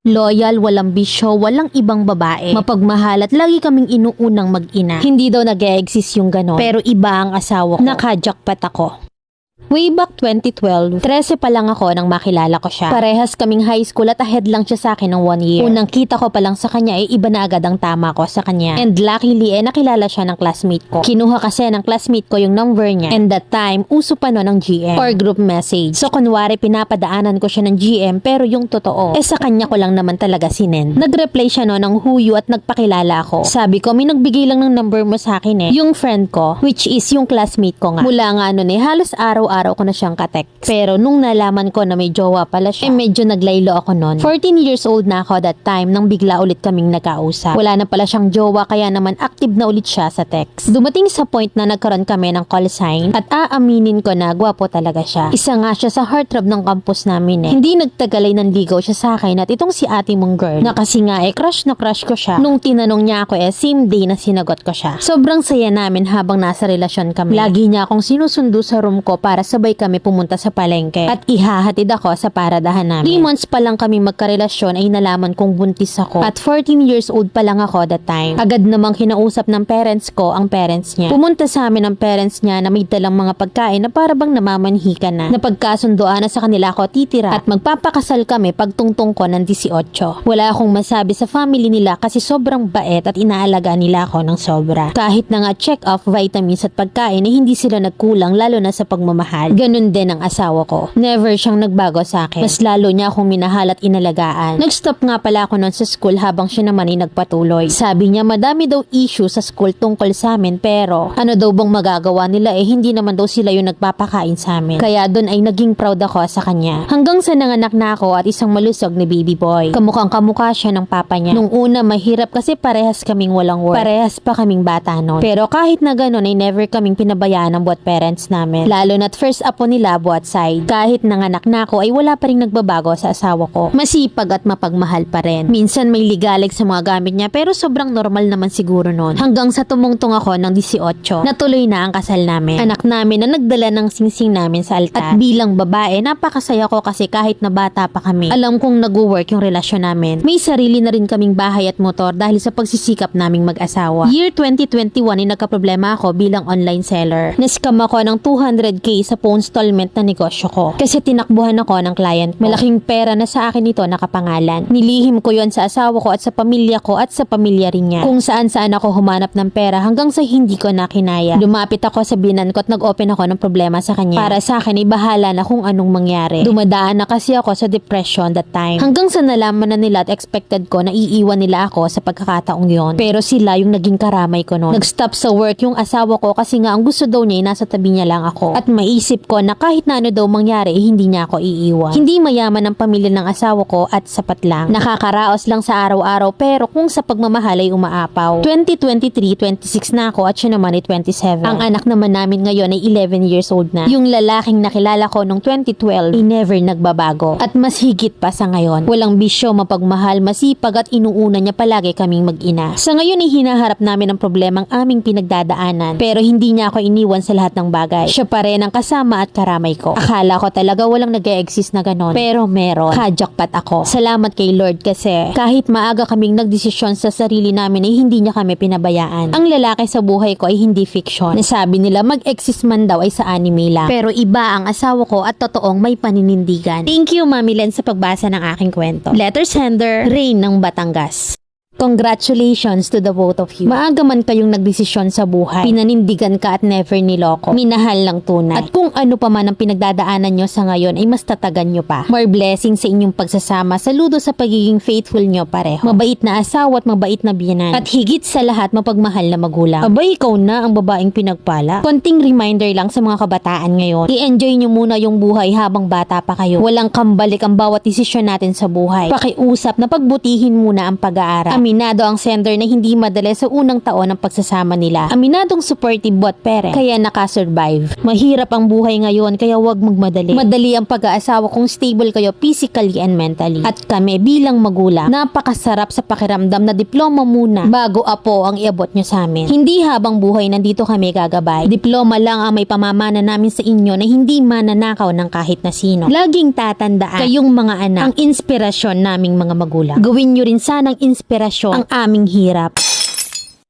Loyal, walang bisyo, walang ibang babae. Mapagmahal at lagi kaming inuunang mag-ina. Hindi daw nag-e-exist yung ganon. Pero iba ang asawa ko. Naka-jackpot ako. Way back 2012, 13 pa lang ako nang makilala ko siya. Parehas kaming high school at ahead lang siya sa akin ng 1 year. Unang kita ko pa lang sa kanya ay iba na agad ang tama ko sa kanya. And luckily nakilala siya ng classmate ko. Kinuha kasi ng classmate ko yung number niya. And that time, uso pa no ng GM or group message. So kunwari pinapadaanan ko siya ng GM pero yung totoo, sa kanya ko lang naman talaga sinend. Nag-reply siya no ng huyo at nagpakilala ako. Sabi ko, may nagbigay lang ng number mo sa akin yung friend ko, which is yung classmate ko nga. Mula nga nun halos araw-araw ko na siyang ka-text. Pero nung nalaman ko na may jowa pala siya, medyo naglaylo ako nun. 14 years old na ako that time nang bigla ulit kaming nagkausap. Wala na pala siyang jowa kaya naman active na ulit siya sa text. Dumating sa point na nagkaroon kami ng call sign at aaminin ko na gwapo talaga siya. Isa nga siya sa heartthrob ng campus namin Hindi nagtagal ay nanligaw siya sa akin at itong si ate mong girl na kasi nga crush na crush ko siya. Nung tinanong niya ako same day na sinagot ko siya. Sobrang saya namin habang nasa relasyon kami. Lagi niya akong sinusundo sa room ko para sabay kami pumunta sa palengke at ihahatid ako sa paradahan namin. 3 months pa lang kami magkarelasyon ay nalaman kong buntis ako at 14 years old pa lang ako that time. Agad namang kinausap ng parents ko ang parents niya. Pumunta sa amin ang parents niya na may dalang mga pagkain na para bang namamanhikan na. Napagkasundoan na sa kanila ako titira at magpapakasal kami pagtungtong ko ng 18. Wala akong masabi sa family nila kasi sobrang bait at inaalaga nila ako ng sobra. Kahit na nga check off vitamins at pagkain ay hindi sila nagkulang lalo na sa pagmamahal. Ganun din ang asawa ko. Never siyang nagbago sa akin. Mas lalo niya akong minahal at inalagaan. Nag-stop nga pala ako nun sa school habang siya naman ay nagpatuloy. Sabi niya madami daw issue sa school tungkol sa amin pero ano daw bang magagawa nila hindi naman daw sila yung nagpapakain sa amin. Kaya doon ay naging proud ako sa kanya. Hanggang sa nanganak na ako at isang malusog na baby boy. Kamukhang kamukha siya ng papa niya. Nung una mahirap kasi parehas kaming walang work. Parehas pa kaming bata noon. Pero kahit na ganun ay never kaming pinabayaan ng buat parents namin. Lalo na't first apo nila buat side. Kahit nanganak na ako ay wala pa rin nagbabago sa asawa ko. Masipag at mapagmahal pa rin. Minsan may ligalig sa mga gamit niya pero sobrang normal naman siguro noon. Hanggang sa tumungtong ako ng 18. Natuloy na ang kasal namin. Anak namin na nagdala ng singsing namin sa altar. At bilang babae, napakasaya ko kasi kahit na bata pa kami, alam kong nag-work yung relasyon namin. May sarili na rin kaming bahay at motor dahil sa pagsisikap naming mag-asawa. Year 2021 ay nagkaproblema ako bilang online seller. Nascam ako ng 200k sa phone installment na negosyo ko. Kasi tinakbuhan ako ng client ko. Malaking pera na sa akin ito nakapangalan. Nilihim ko yon sa asawa ko at sa pamilya ko at sa pamilya rin niya. Kung saan ako humanap ng pera hanggang sa hindi ko na kinaya. Lumapit ako sa binan ko at nag-open ako ng problema sa kanya. Para sa akin ay bahala na kung anong mangyari. Dumadaan na kasi ako sa depression that time. Hanggang sa nalaman na nila at expected ko na iiwan nila ako sa pagkakataong yon. Pero sila yung naging karamay ko noon. Nag-stop sa work yung asawa ko kasi nga ang gusto daw niya ay nasa tabi niya lang ako. At maisip ko na kahit na ano daw mangyari hindi niya ako iiwan. Hindi mayaman ang pamilya ng asawa ko at sapat lang. Nakakaraos lang sa araw-araw pero kung sa pagmamahal ay umaapaw. 2023, 26 na ako at siya naman ay 27. Ang anak naman namin ngayon ay 11 years old na. Yung lalaking nakilala ko noong 2012 ay never nagbabago. At mas higit pa sa ngayon. Walang bisyo, mapagmahal, masipag at inuuna niya palagi kaming mag-ina. Sa ngayon ay hinaharap namin ang problemang aming pinagdadaanan pero hindi niya ako iniwan sa lahat ng bagay. Siya pa rin ang kasama at karamay ko. Akala ko talaga walang nag-e-exist na ganon. Pero meron. Jackpot ako. Salamat kay Lord kasi kahit maaga kaming nagdesisyon sa sarili namin ay hindi niya kami pinabayaan. Ang lalaki sa buhay ko ay hindi fiction. Nasabi nila mag-exist man daw ay sa anime lang. Pero iba ang asawa ko at totoong may paninindigan. Thank you Mami Len sa pagbasa ng aking kwento. Letter sender, Rain ng Batangas. Congratulations to the both of you. Maaga man kayong nagdesisyon sa buhay. Pinanindigan ka at never niloko. Minahal lang tunay. At kung ano pa man ang pinagdadaanan nyo sa ngayon ay mas tatagan nyo pa. More blessing sa inyong pagsasama. Saludo sa pagiging faithful nyo pareho. Mabait na asawa at mabait na biyanan. At higit sa lahat mapagmahal na magulang. Abay ikaw na ang babaeng pinagpala. Konting reminder lang sa mga kabataan ngayon. I-enjoy nyo muna yung buhay habang bata pa kayo. Walang kambalik ang bawat desisyon natin sa buhay. Pakiusap na pagbutihin muna ang pag-aaral. Aminado ang sender na hindi madali sa unang taon ng pagsasama nila. Aminadong supportive at parent, kaya nakasurvive. Mahirap ang buhay ngayon kaya wag magmadali. Madali ang pag-aasawa kung stable kayo physically and mentally. At kami bilang magulang, napakasarap sa pakiramdam na diploma muna bago apo ang iabot nyo sa amin. Hindi habang buhay nandito kami gagabay. Diploma lang ang may pamamana namin sa inyo na hindi mananakaw ng kahit na sino. Laging tatandaan, kayong mga anak, ang inspirasyon naming mga magulang. Gawin nyo rin sanang inspirasyon ang aming hirap.